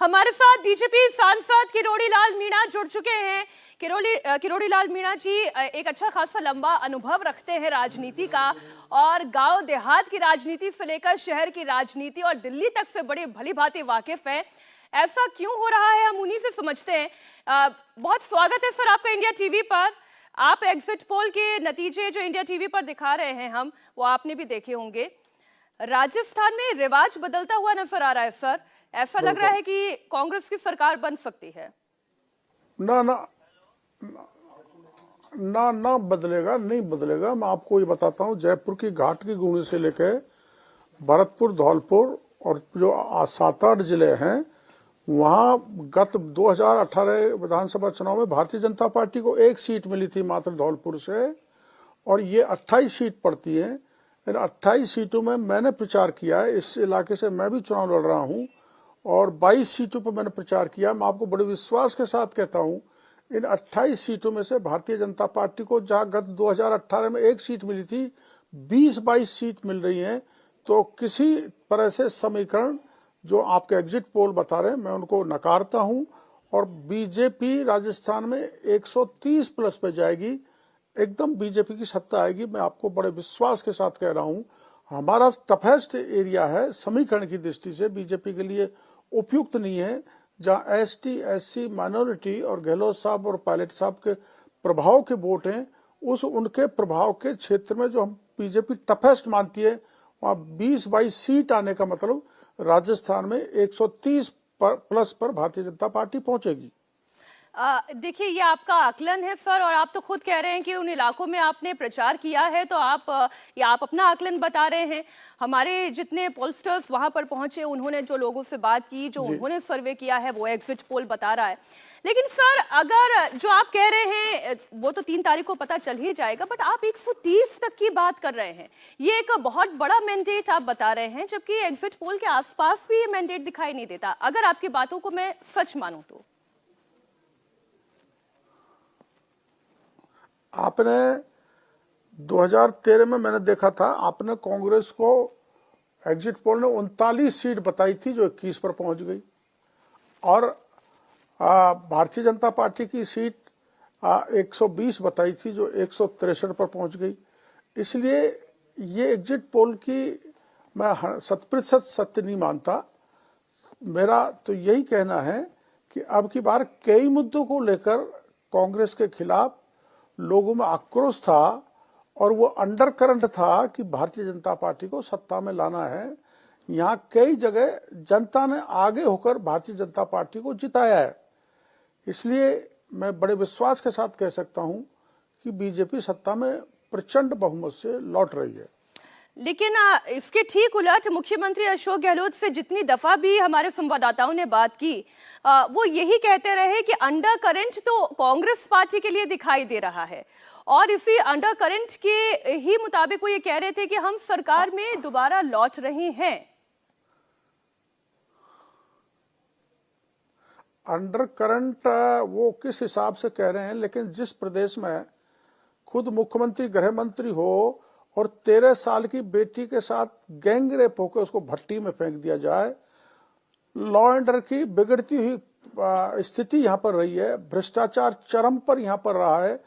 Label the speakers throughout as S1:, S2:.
S1: हमारे साथ बीजेपी सांसद किरोड़ी लाल मीणा जुड़ चुके हैं। किरोड़ी लाल मीणा जी एक अच्छा खासा लंबा अनुभव रखते हैं राजनीति का, और गांव देहात की राजनीति से लेकर शहर की राजनीति और दिल्ली तक से बड़े भली भांति वाकिफ हैं। ऐसा क्यों हो रहा है, हम उन्हीं से समझते हैं। बहुत स्वागत है सर आपका इंडिया टीवी पर। आप एग्जिट पोल के नतीजे जो इंडिया टीवी पर दिखा रहे हैं वो आपने भी देखे होंगे। राजस्थान में रिवाज बदलता हुआ नजर आ रहा है सर। ऐसा लग रहा है कि कांग्रेस की सरकार बन सकती है।
S2: ना ना ना ना बदलेगा, नहीं बदलेगा। मैं आपको ये बताता हूँ, जयपुर की घाट की गुणी से लेकर भरतपुर, धौलपुर और जो 7-8 जिले हैं, वहां गत 2018 विधानसभा चुनाव में भारतीय जनता पार्टी को 1 सीट मिली थी मात्र धौलपुर से, और ये 28 सीट पड़ती है। इन 28 सीटों में मैंने प्रचार किया है। इस इलाके से मैं भी चुनाव लड़ रहा हूं और 22 सीटों पर मैंने प्रचार किया। मैं आपको बड़े विश्वास के साथ कहता हूं, इन 28 सीटों में से भारतीय जनता पार्टी को, जहां गत 2018 में 1 सीट मिली थी, 20-22 सीट मिल रही हैं। तो किसी तरह से समीकरण जो आपके एग्जिट पोल बता रहे हैं, मैं उनको नकारता हूं। और बीजेपी राजस्थान में 130 प्लस पे जाएगी, एकदम बीजेपी की सत्ता आएगी। मैं आपको बड़े विश्वास के साथ कह रहा हूं। हमारा टफेस्ट एरिया है समीकरण की दृष्टि से, बीजेपी के लिए उपयुक्त नहीं है, जहां एसटी, एससी, माइनॉरिटी और गहलोत साहब और पायलट साहब के प्रभाव के वोट हैं। उनके प्रभाव के क्षेत्र में जो हम बीजेपी टफेस्ट मानती है, वहां 20-22 सीट आने का मतलब राजस्थान में 130 प्लस पर भारतीय जनता पार्टी पहुंचेगी।
S1: देखिए, ये आपका आकलन है सर, और आप तो खुद कह रहे हैं कि उन इलाकों में आपने प्रचार किया है, तो आप अपना आकलन बता रहे हैं। हमारे जितने पोलस्टर्स वहां पर पहुंचे, उन्होंने जो लोगों से बात की, जो उन्होंने सर्वे किया है, वो एग्जिट पोल बता रहा है। लेकिन सर, अगर जो आप कह रहे हैं वो तो 3 तारीख को पता चल ही जाएगा, बट आप 130 तक की बात कर रहे हैं। ये एक बहुत बड़ा मैंडेट आप बता रहे हैं, जबकि एग्जिट पोल के आसपास भी ये मैंडेट दिखाई नहीं देता, अगर आपकी बातों को मैं सच मानूं तो।
S2: आपने 2013 में मैंने देखा था, आपने कांग्रेस को एग्जिट पोल ने 39 सीट बताई थी जो 21 पर पहुंच गई, और भारतीय जनता पार्टी की सीट 120 बताई थी जो 163 पर पहुंच गई। इसलिए ये एग्जिट पोल की मैं 100% सत्य नहीं मानता। मेरा तो यही कहना है कि अब की बार कई मुद्दों को लेकर कांग्रेस के खिलाफ लोगों में आक्रोश था, और वो अंडर करंट था कि भारतीय जनता पार्टी को सत्ता में लाना है। यहाँ कई जगह जनता ने आगे होकर भारतीय जनता पार्टी को जिताया है। इसलिए मैं बड़े विश्वास के साथ कह सकता हूं कि बीजेपी सत्ता में प्रचंड बहुमत से लौट रही है।
S1: लेकिन इसके ठीक उलट मुख्यमंत्री अशोक गहलोत से जितनी दफा भी हमारे संवाददाताओं ने बात की, वो यही कहते रहे कि अंडर करंट तो कांग्रेस पार्टी के लिए दिखाई दे रहा है, और इसी अंडर करंट के ही मुताबिक वो ये कह रहे थे कि हम सरकार में दोबारा लौट रहे हैं।
S2: अंडर करंट वो किस हिसाब से कह रहे हैं, लेकिन जिस प्रदेश में खुद मुख्यमंत्री, गृह मंत्री हो और 13 साल की बेटी के साथ गैंग रेप होकर उसको भट्टी में फेंक दिया जाए, लॉ एंड ऑर्डर की बिगड़ती हुई स्थिति यहाँ पर रही है, भ्रष्टाचार चरम पर यहाँ पर रहा है,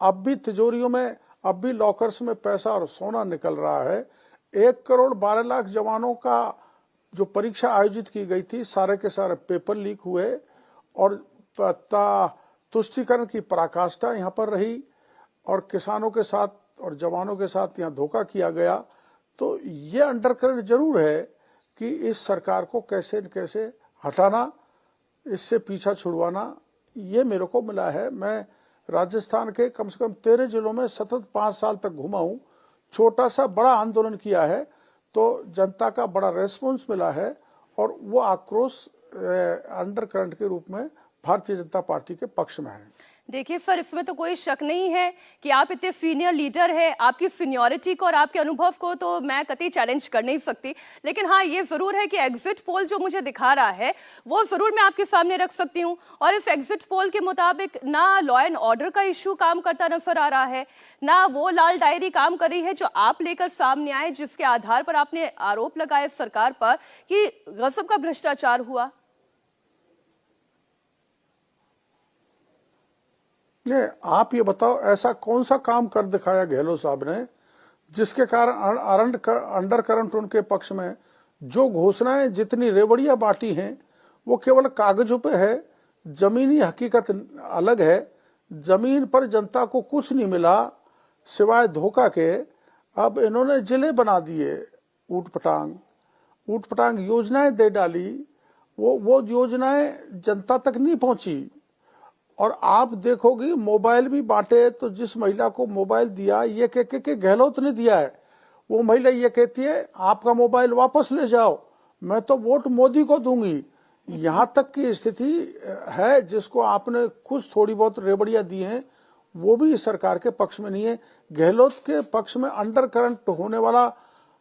S2: अब भी तिजोरियों में, अब भी लॉकर्स में पैसा और सोना निकल रहा है। 1 करोड़ 12 लाख जवानों का जो परीक्षा आयोजित की गई थी, सारे के सारे पेपर लीक हुए, और तुष्टीकरण की पराकाष्ठा यहाँ पर रही, और किसानों के साथ और जवानों के साथ यहाँ धोखा किया गया। तो ये अंडरकरेंट जरूर है कि इस सरकार को कैसे न कैसे हटाना, इससे पीछा छुड़वाना, ये मेरे को मिला है। मैं राजस्थान के कम से कम 13 जिलों में सतत 5 साल तक घुमा हूँ, छोटा सा बड़ा आंदोलन किया है, तो जनता का बड़ा रेस्पॉन्स मिला है, और वो आक्रोश अंडर करंट के रूप में भारतीय जनता पार्टी के पक्ष में है।
S1: देखिए सर, इसमें तो कोई शक नहीं है कि आप इतने सीनियर लीडर हैं, आपकी सीनियरिटी को और आपके अनुभव को तो मैं कतई चैलेंज कर नहीं सकती। लेकिन हाँ, ये जरूर है कि एग्जिट पोल जो मुझे दिखा रहा है वो जरूर मैं आपके सामने रख सकती हूँ, और इस एग्जिट पोल के मुताबिक ना लॉ एंड ऑर्डर का इशू काम करता नजर आ रहा है, ना वो लाल डायरी काम कर रही है जो आप लेकर सामने आए, जिसके आधार पर आपने आरोप लगाए सरकार पर कि गजब का भ्रष्टाचार हुआ।
S2: नहीं, आप ये बताओ ऐसा कौन सा काम कर दिखाया गहलोत साहब ने जिसके कारण अंडर करंट उनके पक्ष में जो घोषणाएं जितनी रेवड़ियां बांटी हैं वो केवल कागजों पे है, जमीनी हकीकत अलग है। जमीन पर जनता को कुछ नहीं मिला सिवाय धोखा के। अब इन्होंने जिले बना दिए, ऊट पटांग योजनाएं दे डाली, वो योजनाएं जनता तक नहीं पहुंची। और आप देखोगी मोबाइल भी बांटे तो जिस महिला को मोबाइल दिया ये कह के गहलोत ने दिया है, वो महिला ये कहती है आपका मोबाइल वापस ले जाओ, मैं तो वोट मोदी को दूंगी। यहां तक की स्थिति है। जिसको आपने कुछ थोड़ी बहुत रेवड़ियां दी हैं वो भी सरकार के पक्ष में नहीं है। गहलोत के पक्ष में अंडर करंट होने वाला,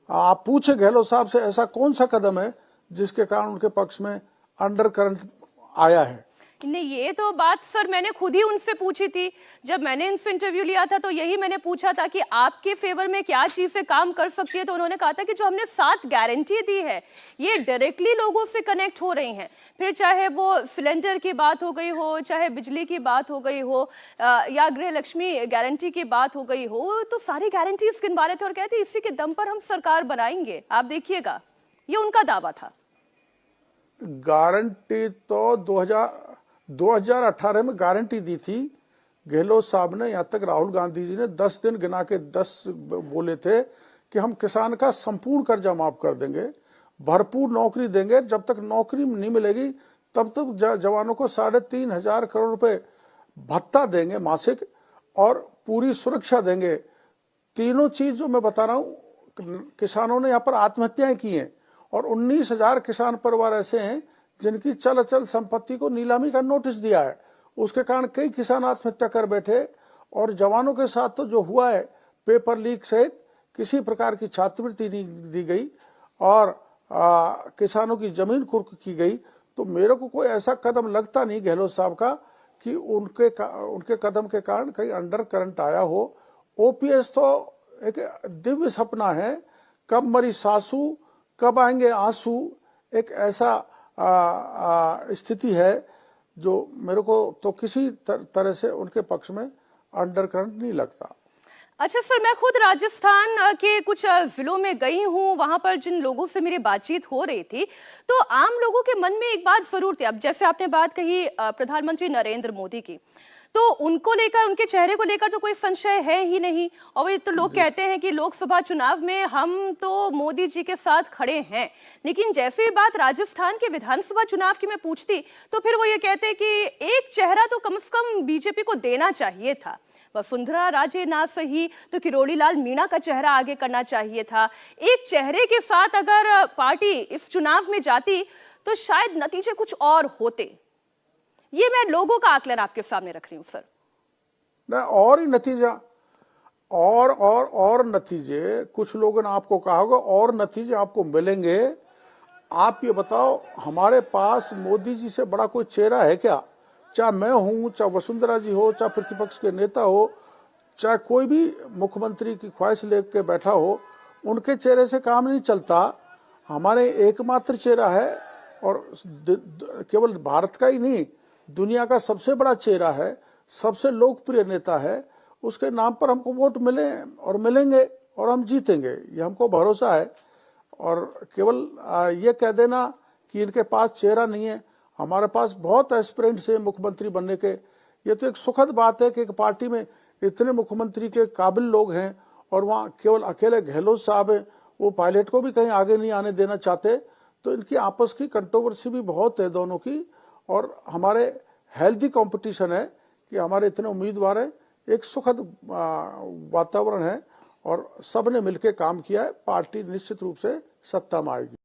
S2: आप पूछे गहलोत साहब से ऐसा कौन सा कदम है जिसके कारण उनके पक्ष में अंडर करंट आया है।
S1: नहीं, ये तो बात सर मैंने खुद ही उनसे पूछी थी। जब मैंने इनसे इंटरव्यू लिया था तो यही मैंने पूछा था कि आपके फेवर में क्या चीजें काम कर सकती है, तो उन्होंने कहा था कि जो हमने 7 गारंटी दी है ये डायरेक्टली लोगों से कनेक्ट हो रही हैं। फिर चाहे वो सिलेंडर की बात हो गई हो, चाहे बिजली की बात हो गई हो, या गृह लक्ष्मी गारंटी की बात हो गई हो, तो सारी गारंटीज गिनवा रहे थे और कहते इसी के दम पर हम सरकार बनाएंगे, आप देखिएगा। ये उनका दावा था।
S2: गारंटी तो 2018 में गारंटी दी थी गहलोत साहब ने। यहाँ तक राहुल गांधी जी ने 10 दिन गिना के 10 बोले थे कि हम किसान का संपूर्ण कर्जा माफ कर देंगे, भरपूर नौकरी देंगे, जब तक नौकरी नहीं मिलेगी तब तक जवानों को 3,500 करोड़ रुपए भत्ता देंगे मासिक और पूरी सुरक्षा देंगे। तीनों चीज जो मैं बता रहा हूँ, किसानों ने यहाँ पर आत्महत्याएं की हैं और 19,000 किसान परिवार ऐसे हैं जिनकी चल अचल संपत्ति को नीलामी का नोटिस दिया है। उसके कारण कई किसान आत्महत्या कर बैठे। और जवानों के साथ तो जो हुआ है, पेपर लीक सहित किसी प्रकार की छात्रवृत्ति नहीं दी गई और किसानों की जमीन कुर्क की गई। तो मेरे को कोई ऐसा कदम लगता नहीं गहलोत साहब का कि उनके कदम के कारण कहीं अंडर करंट आया हो। ओपीएस तो एक दिव्य सपना है, कब मरी सासू कब आएंगे आंसू, एक ऐसा स्थिति है जो मेरे को तो किसी तरह से उनके पक्ष में अंडर करंट नहीं लगता।
S1: अच्छा सर, मैं खुद राजस्थान के कुछ जिलों में गई हूँ, वहां पर जिन लोगों से मेरी बातचीत हो रही थी तो आम लोगों के मन में एक बात जरूर थी। अब जैसे आपने बात कही प्रधानमंत्री नरेंद्र मोदी की, तो उनको लेकर, उनके चेहरे को लेकर तो कोई संशय है ही नहीं। और ये तो लोग कहते हैं कि लोकसभा चुनाव में हम तो मोदी जी के साथ खड़े हैं, लेकिन जैसे बात राजस्थान के विधानसभा चुनाव की मैं पूछती तो फिर वो ये कहते कि एक चेहरा तो कम से कम बीजेपी को देना चाहिए था। वसुंधरा राजे ना सही तो किरोड़ी लाल मीणा का चेहरा आगे करना चाहिए था। एक चेहरे के साथ अगर पार्टी इस चुनाव में जाती तो शायद नतीजे कुछ और होते। ये मैं लोगों का आकलन आपके सामने रख रही हूं सर।
S2: न और ही नतीजा और नतीजे कुछ लोगों ने आपको कहा होगा और नतीजे आपको मिलेंगे। आप ये बताओ, हमारे पास मोदी जी से बड़ा कोई चेहरा है क्या? चाहे मैं हूं, चाहे वसुंधरा जी हो, चाहे प्रतिपक्ष के नेता हो, चाहे कोई भी मुख्यमंत्री की ख्वाहिश लेके बैठा हो, उनके चेहरे से काम नहीं चलता। हमारे एकमात्र चेहरा है और केवल भारत का ही नहीं, दुनिया का सबसे बड़ा चेहरा है, सबसे लोकप्रिय नेता है। उसके नाम पर हमको वोट मिले और मिलेंगे और हम जीतेंगे, ये हमको भरोसा है। और केवल ये कह देना कि इनके पास चेहरा नहीं है, हमारे पास बहुत एस्पिरेंट्स है मुख्यमंत्री बनने के। ये तो एक सुखद बात है कि एक पार्टी में इतने मुख्यमंत्री के काबिल लोग हैं और वहाँ केवल अकेले गहलोत साहब हैं। वो पायलट को भी कहीं आगे नहीं आने देना चाहते। तो इनकी आपस की कंट्रोवर्सी भी बहुत है दोनों की। और हमारे हेल्दी कंपटीशन है कि हमारे इतने उम्मीदवार हैं, एक सुखद वातावरण है और सबने मिलकर काम किया है। पार्टी निश्चित रूप से सत्ता में आएगी।